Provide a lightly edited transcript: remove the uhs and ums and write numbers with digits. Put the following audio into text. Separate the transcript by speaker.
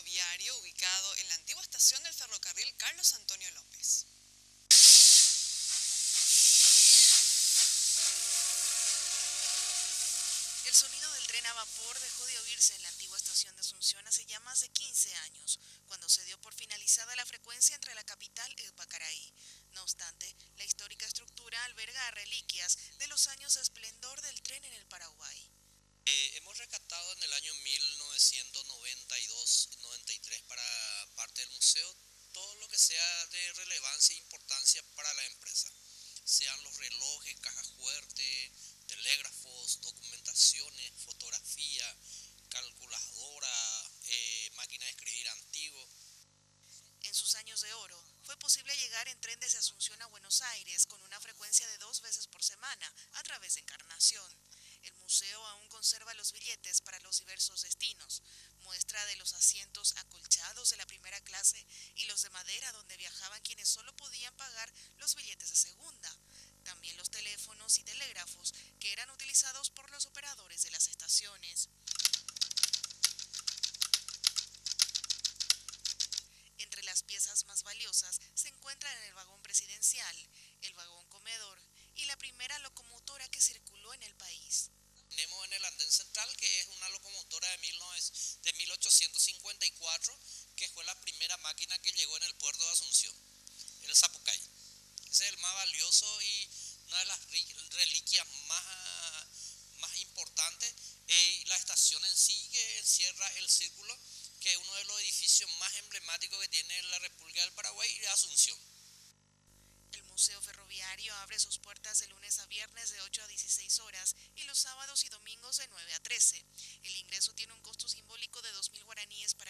Speaker 1: ferroviario ubicado en la antigua estación del ferrocarril Carlos Antonio López.
Speaker 2: El sonido del tren a vapor dejó de oírse en la antigua estación de Asunción hace ya más de 15 años, cuando se dio por finalizada la frecuencia entre la capital y Pacaraí. No obstante, la histórica estructura alberga reliquias de los años de esplendor del tren en el Paraguay.
Speaker 3: Hemos rescatado en el año 1992 y 93 para parte del museo todo lo que sea de relevancia e importancia para la empresa. Sean los relojes, cajas fuertes, telégrafos, documentaciones, fotografía, calculadora, máquina de escribir antiguo.
Speaker 2: En sus años de oro, fue posible llegar en tren desde Asunción a Buenos Aires con una frecuencia de 2 veces por semana a través de Encarnación. El museo aún conserva los billetes para los diversos destinos, muestra de los asientos acolchados de la primera clase y los de madera donde viajaban quienes solo podían pagar los billetes de segunda. También los teléfonos y telégrafos que eran utilizados por los operadores de las estaciones. Entre las piezas más valiosas se encuentran el vagón presidencial, el vagón comedor y la primera locomotora que circuló en el país.
Speaker 3: Tenemos en el andén central, que es una locomotora de 1854, que fue la primera máquina que llegó en el puerto de Asunción, en el Zapucay. Ese es el más valioso y una de las reliquias más importantes. La estación en sí, que encierra el Círculo, que es uno de los edificios más emblemáticos que tiene la República del Paraguay y de Asunción.
Speaker 2: El Museo Ferroviario abre sus puertas de lunes a viernes de 8 a 16 horas y los sábados y domingos de 9 a 13. El ingreso tiene un costo simbólico de 2.000 guaraníes para